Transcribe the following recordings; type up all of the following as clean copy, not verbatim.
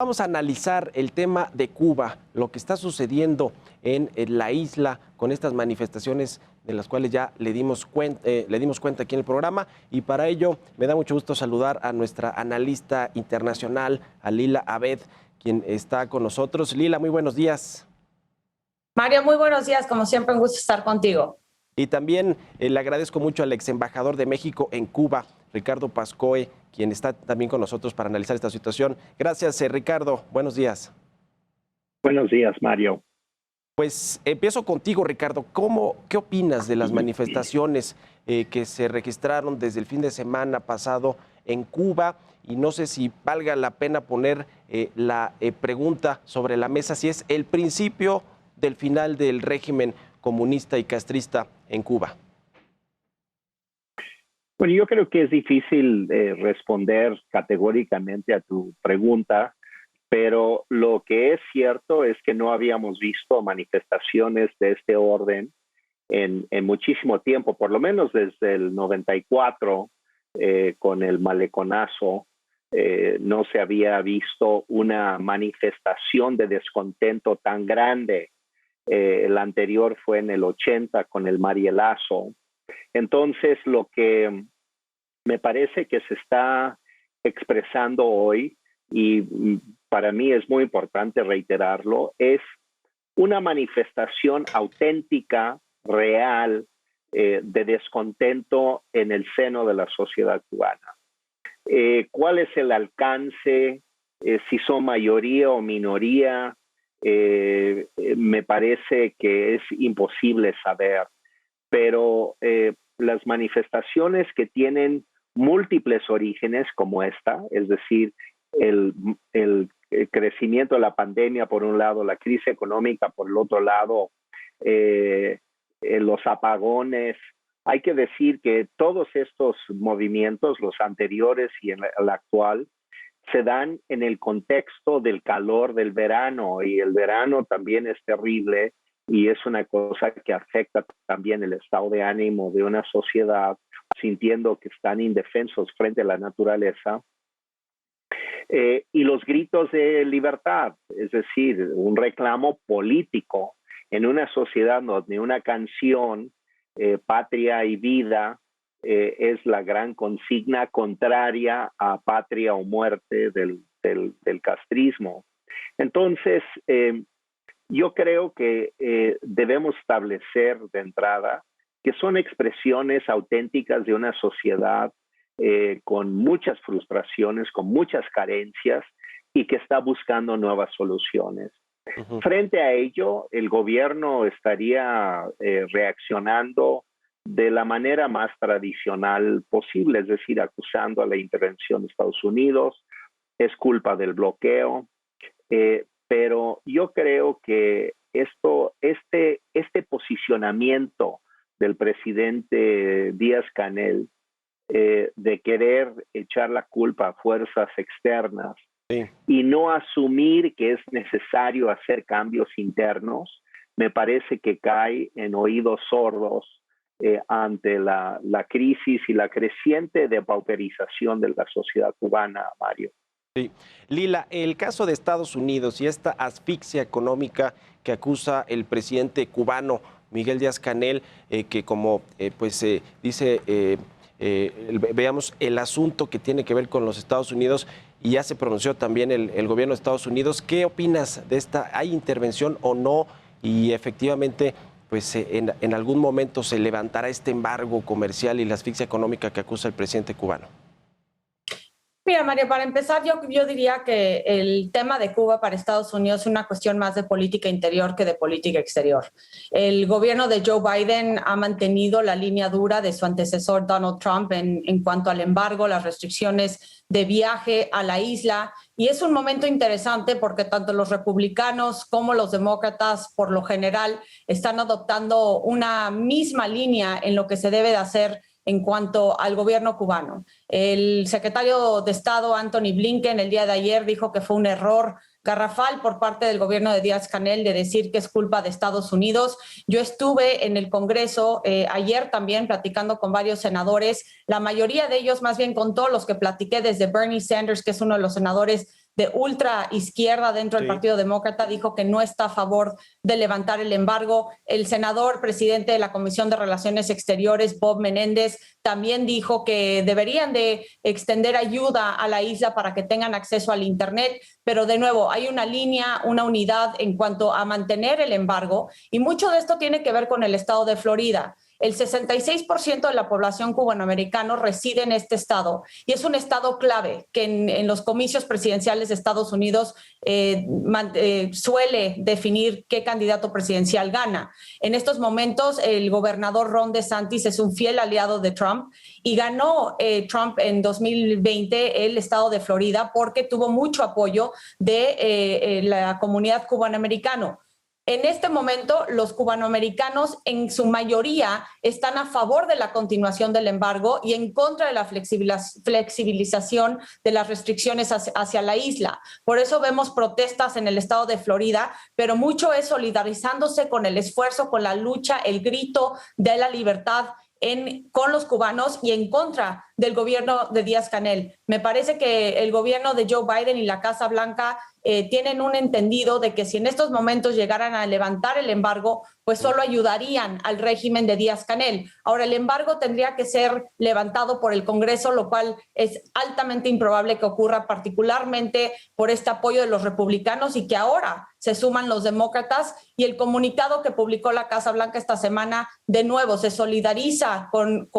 Vamos a analizar el tema de Cuba, lo que está sucediendo en la isla con estas manifestaciones de las cuales ya le dimos cuenta aquí en el programa, y para ello me da mucho gusto saludar a nuestra analista internacional, a Lila Abed, quien está con nosotros. Lila, muy buenos días. Mario, muy buenos días, como siempre un gusto estar contigo. Y también le agradezco mucho al ex embajador de México en Cuba, Ricardo Pascoe, quien está también con nosotros para analizar esta situación. Gracias, Ricardo. Buenos días. Buenos días, Mario. Pues empiezo contigo, Ricardo. ¿Qué opinas de las manifestaciones que se registraron desde el fin de semana pasado en Cuba? Y no sé si valga la pena poner la pregunta sobre la mesa, si es el principio del final del régimen comunista y castrista en Cuba. Bueno, yo creo que es difícil responder categóricamente a tu pregunta, pero lo que es cierto es que no habíamos visto manifestaciones de este orden en muchísimo tiempo, por lo menos desde el 94, con el maleconazo. No se había visto una manifestación de descontento tan grande. El anterior fue en el 80 con el Marielazo. Entonces, lo que me parece que se está expresando hoy, y para mí es muy importante reiterarlo, es una manifestación auténtica, real, de descontento en el seno de la sociedad cubana. ¿Cuál es el alcance? Si son mayoría o minoría, me parece que es imposible saber. Pero las manifestaciones que tienen múltiples orígenes como esta, es decir, el crecimiento de la pandemia por un lado, la crisis económica por el otro lado, los apagones. Hay que decir que todos estos movimientos, los anteriores y el actual, se dan en el contexto del calor del verano, y el verano también es terrible y es una cosa que afecta también el estado de ánimo de una sociedad, sintiendo que están indefensos frente a la naturaleza. Y los gritos de libertad, es decir, un reclamo político en una sociedad donde una canción, Patria y Vida, es la gran consigna contraria a patria o muerte del castrismo. Entonces, yo creo que debemos establecer de entrada que son expresiones auténticas de una sociedad con muchas frustraciones, con muchas carencias, y que está buscando nuevas soluciones. Frente a ello, el gobierno estaría reaccionando de la manera más tradicional posible, es decir, acusando a la intervención de Estados Unidos, es culpa del bloqueo, pero yo creo que este posicionamiento del presidente Díaz-Canel de querer echar la culpa a fuerzas externas, sí, y no asumir que es necesario hacer cambios internos, me parece que cae en oídos sordos ante la crisis y la creciente depauperización de la sociedad cubana, Mario. Sí. Lila, el caso de Estados Unidos y esta asfixia económica que acusa el presidente cubano Miguel Díaz-Canel, que como dice, veamos el asunto que tiene que ver con los Estados Unidos, y ya se pronunció también el gobierno de Estados Unidos. ¿Qué opinas de esta? ¿Hay intervención o no? Y efectivamente, pues en algún momento se levantará este embargo comercial y la asfixia económica que acusa el presidente cubano. Mira, Mario, para empezar, yo diría que el tema de Cuba para Estados Unidos es una cuestión más de política interior que de política exterior. El gobierno de Joe Biden ha mantenido la línea dura de su antecesor Donald Trump en cuanto al embargo, las restricciones de viaje a la isla, y es un momento interesante porque tanto los republicanos como los demócratas, por lo general, están adoptando una misma línea en lo que se debe de hacer en cuanto al gobierno cubano. El secretario de Estado, Anthony Blinken, el día de ayer dijo que fue un error garrafal por parte del gobierno de Díaz-Canel de decir que es culpa de Estados Unidos. Yo estuve en el Congreso ayer también platicando con varios senadores, la mayoría de ellos, más bien con todos los que platiqué, desde Bernie Sanders, que es uno de los senadores de ultra izquierda dentro del Partido Demócrata, dijo que no está a favor de levantar el embargo. El senador presidente de la Comisión de Relaciones Exteriores, Bob Menéndez, también dijo que deberían de extender ayuda a la isla para que tengan acceso al Internet, pero de nuevo hay una línea, una unidad en cuanto a mantener el embargo, y mucho de esto tiene que ver con el estado de Florida. El 66% de la población cubanoamericana reside en este estado y es un estado clave que en los comicios presidenciales de Estados Unidos suele definir qué candidato presidencial gana. En estos momentos el gobernador Ron DeSantis es un fiel aliado de Trump y ganó Trump en 2020 el estado de Florida porque tuvo mucho apoyo de la comunidad cubanoamericana. En este momento, los cubanoamericanos en su mayoría están a favor de la continuación del embargo y en contra de la flexibilización de las restricciones hacia la isla. Por eso vemos protestas en el estado de Florida, pero mucho es solidarizándose con el esfuerzo, con la lucha, el grito de la libertad con los cubanos y en contra del gobierno de Díaz-Canel. Me parece que el gobierno de Joe Biden y la Casa Blanca tienen un entendido de que si en estos momentos llegaran a levantar el embargo, pues solo ayudarían al régimen de Díaz-Canel. Ahora, el embargo tendría que ser levantado por el Congreso, lo cual es altamente improbable que ocurra, particularmente por este apoyo de los republicanos y que ahora se suman los demócratas. Y el comunicado que publicó la Casa Blanca esta semana, de nuevo, se solidariza con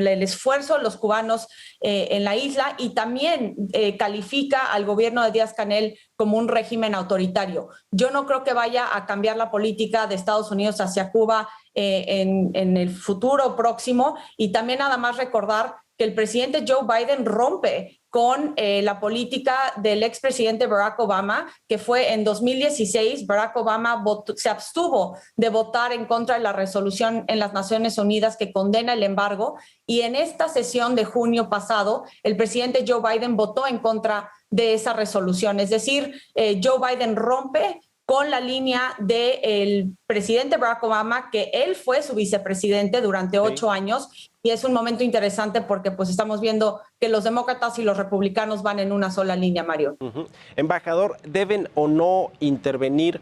el esfuerzo de los cubanos en la isla y también califica al gobierno de Díaz-Canel como un régimen autoritario. Yo no creo que vaya a cambiar la política de Estados Unidos hacia Cuba en el futuro próximo, y también nada más recordar que el presidente Joe Biden rompe con la política del expresidente Barack Obama, que fue en 2016. Barack Obama se abstuvo de votar en contra de la resolución en las Naciones Unidas que condena el embargo, y en esta sesión de junio pasado, el presidente Joe Biden votó en contra de esa resolución. Es decir, Joe Biden rompe con la línea del presidente Barack Obama, que él fue su vicepresidente durante 8 años, y es un momento interesante porque pues estamos viendo que los demócratas y los republicanos van en una sola línea, Mario. Embajador, ¿deben o no intervenir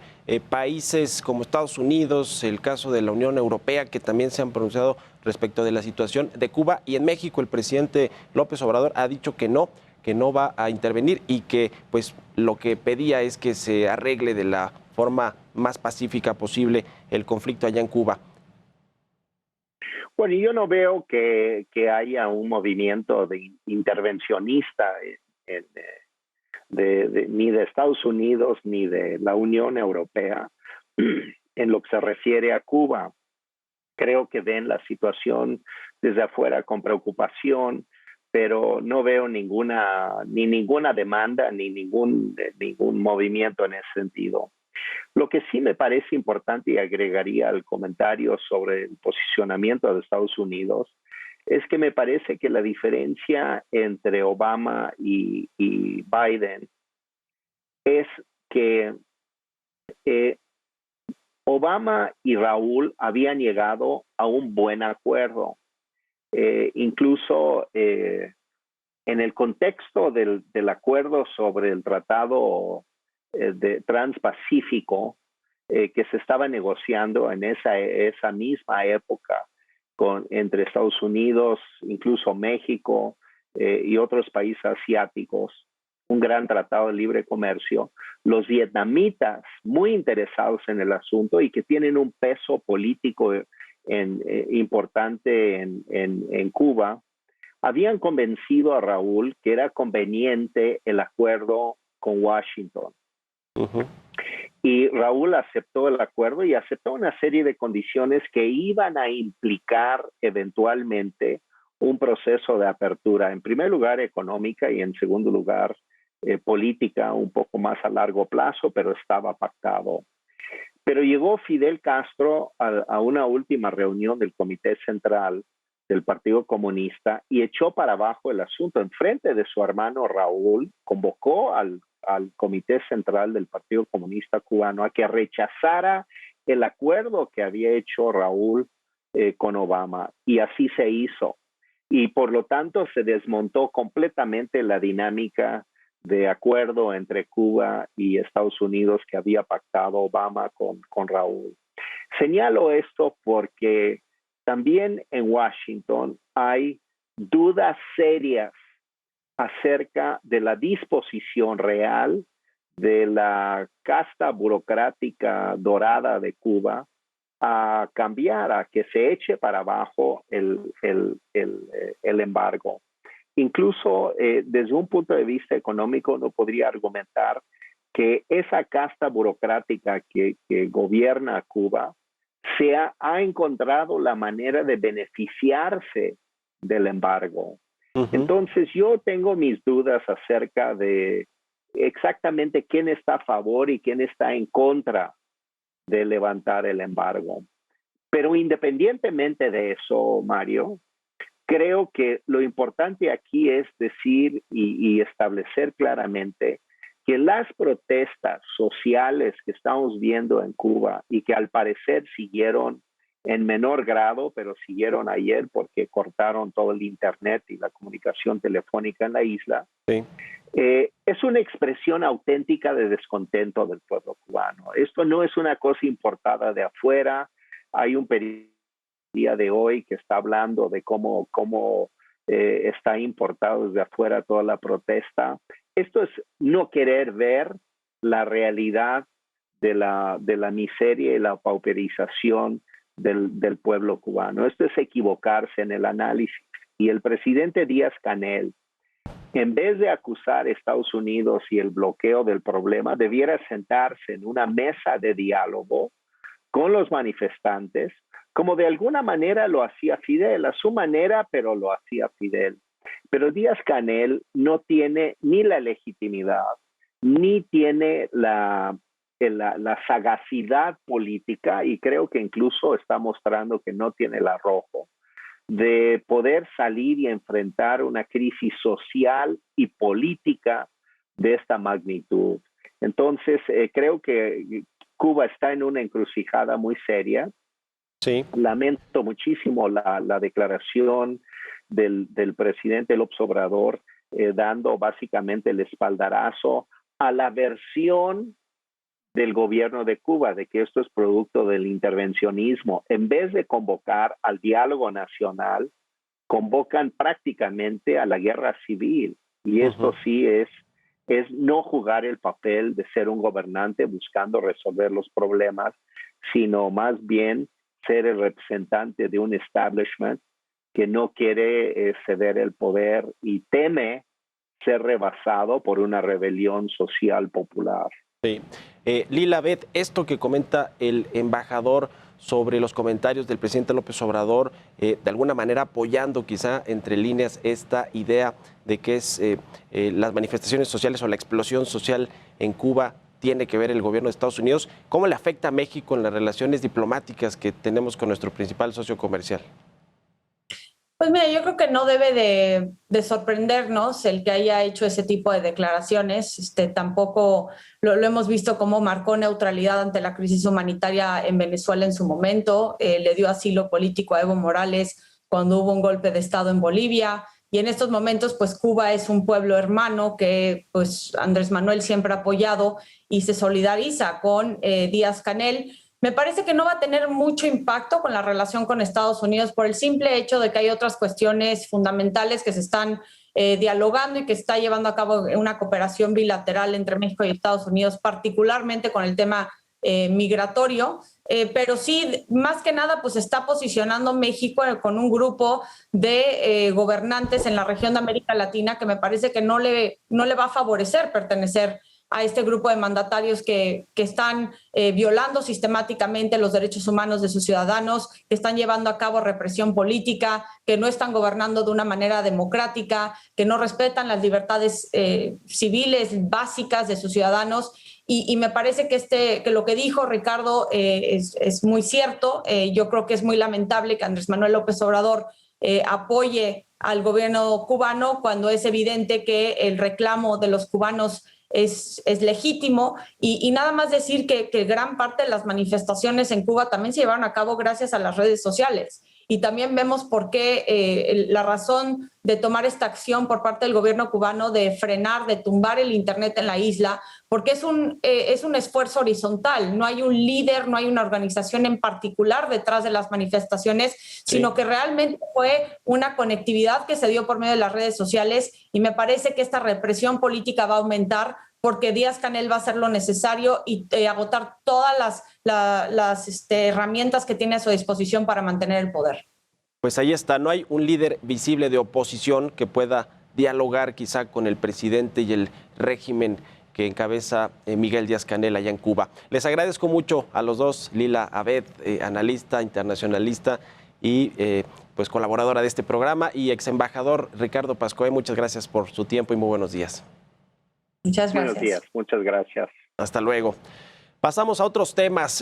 países como Estados Unidos, el caso de la Unión Europea, que también se han pronunciado respecto de la situación de Cuba? Y en México el presidente López Obrador ha dicho que no va a intervenir y que pues lo que pedía es que se arregle de la forma más pacífica posible el conflicto allá en Cuba. Bueno, yo no veo que haya un movimiento intervencionista ni de Estados Unidos ni de la Unión Europea en lo que se refiere a Cuba. Creo que ven la situación desde afuera con preocupación, pero no veo ninguna demanda ni ningún movimiento en ese sentido. Lo que sí me parece importante, y agregaría al comentario sobre el posicionamiento de Estados Unidos, es que me parece que la diferencia entre Obama y Biden es que Obama y Raúl habían llegado a un buen acuerdo. Incluso en el contexto del acuerdo sobre el tratado transpacífico que se estaba negociando en esa misma época entre Estados Unidos, incluso México y otros países asiáticos, un gran tratado de libre comercio. Los vietnamitas, muy interesados en el asunto y que tienen un peso político importante en Cuba, habían convencido a Raúl que era conveniente el acuerdo con Washington. Y Raúl aceptó el acuerdo y aceptó una serie de condiciones que iban a implicar eventualmente un proceso de apertura, en primer lugar económica y en segundo lugar política, un poco más a largo plazo, pero estaba pactado. Pero llegó Fidel Castro a una última reunión del Comité Central del Partido Comunista y echó para abajo el asunto. En frente de su hermano Raúl, convocó al Comité Central del Partido Comunista Cubano a que rechazara el acuerdo que había hecho Raúl con Obama, y así se hizo. Y por lo tanto se desmontó completamente la dinámica de acuerdo entre Cuba y Estados Unidos que había pactado Obama con Raúl. Señalo esto porque también en Washington hay dudas serias acerca de la disposición real de la casta burocrática dorada de Cuba a cambiar, a que se eche para abajo el embargo. Incluso desde un punto de vista económico no podría argumentar que esa casta burocrática que gobierna Cuba ha encontrado la manera de beneficiarse del embargo. Entonces yo tengo mis dudas acerca de exactamente quién está a favor y quién está en contra de levantar el embargo. Pero independientemente de eso, Mario, creo que lo importante aquí es decir y establecer claramente que las protestas sociales que estamos viendo en Cuba y que al parecer siguieron en menor grado, pero siguieron ayer porque cortaron todo el internet y la comunicación telefónica en la isla, sí. Es una expresión auténtica de descontento del pueblo cubano. Esto no es una cosa importada de afuera. Hay un periódico día de hoy que está hablando de cómo está importado desde afuera toda la protesta. Esto es no querer ver la realidad de la miseria y la pauperización del pueblo cubano. Esto es equivocarse en el análisis. Y el presidente Díaz-Canel, en vez de acusar a Estados Unidos y el bloqueo del problema, debiera sentarse en una mesa de diálogo con los manifestantes, como de alguna manera lo hacía Fidel, a su manera, pero lo hacía Fidel. Pero Díaz-Canel no tiene ni la legitimidad, ni tiene la sagacidad política, y creo que incluso está mostrando que no tiene el arrojo, de poder salir y enfrentar una crisis social y política de esta magnitud. Entonces, creo que Cuba está en una encrucijada muy seria. Sí. Lamento muchísimo la declaración del presidente López Obrador dando básicamente el espaldarazo a la versión del gobierno de Cuba, de que esto es producto del intervencionismo. En vez de convocar al diálogo nacional, convocan prácticamente a la guerra civil. Y esto sí es no jugar el papel de ser un gobernante buscando resolver los problemas, sino más bien ser el representante de un establishment que no quiere ceder el poder y teme ser rebasado por una rebelión social popular. Sí. Lila Beth, esto que comenta el embajador sobre los comentarios del presidente López Obrador, de alguna manera apoyando quizá entre líneas esta idea de que las manifestaciones sociales o la explosión social en Cuba tiene que ver el gobierno de Estados Unidos, ¿cómo le afecta a México en las relaciones diplomáticas que tenemos con nuestro principal socio comercial? Pues mira, yo creo que no debe de sorprendernos el que haya hecho ese tipo de declaraciones. Tampoco lo hemos visto como marcó neutralidad ante la crisis humanitaria en Venezuela en su momento. Le dio asilo político a Evo Morales cuando hubo un golpe de Estado en Bolivia. Y en estos momentos, pues Cuba es un pueblo hermano que pues Andrés Manuel siempre ha apoyado y se solidariza con Díaz-Canel. Me parece que no va a tener mucho impacto con la relación con Estados Unidos por el simple hecho de que hay otras cuestiones fundamentales que se están dialogando y que está llevando a cabo una cooperación bilateral entre México y Estados Unidos, particularmente con el tema migratorio. Pero sí, más que nada, pues está posicionando México con un grupo de gobernantes en la región de América Latina que me parece que no le va a favorecer pertenecer a este grupo de mandatarios que están violando sistemáticamente los derechos humanos de sus ciudadanos, que están llevando a cabo represión política, que no están gobernando de una manera democrática, que no respetan las libertades civiles básicas de sus ciudadanos. Y me parece que lo que dijo Ricardo es muy cierto. Yo creo que es muy lamentable que Andrés Manuel López Obrador apoye al gobierno cubano cuando es evidente que el reclamo de los cubanos es legítimo y nada más decir que gran parte de las manifestaciones en Cuba también se llevaron a cabo gracias a las redes sociales y también vemos por qué la razón de tomar esta acción por parte del gobierno cubano de frenar, de tumbar el Internet en la isla, porque es un esfuerzo horizontal, no hay un líder, no hay una organización en particular detrás de las manifestaciones, sino que realmente fue una conectividad que se dio por medio de las redes sociales, y me parece que esta represión política va a aumentar porque Díaz-Canel va a hacer lo necesario y agotar todas las herramientas que tiene a su disposición para mantener el poder. Pues ahí está, no hay un líder visible de oposición que pueda dialogar quizá con el presidente y el régimen que encabeza Miguel Díaz-Canel allá en Cuba. Les agradezco mucho a los dos, Lila Abed, analista, internacionalista y pues colaboradora de este programa, y ex embajador Ricardo Pascoe, muchas gracias por su tiempo y muy buenos días. Muchas gracias. Buenos días, muchas gracias. Hasta luego. Pasamos a otros temas.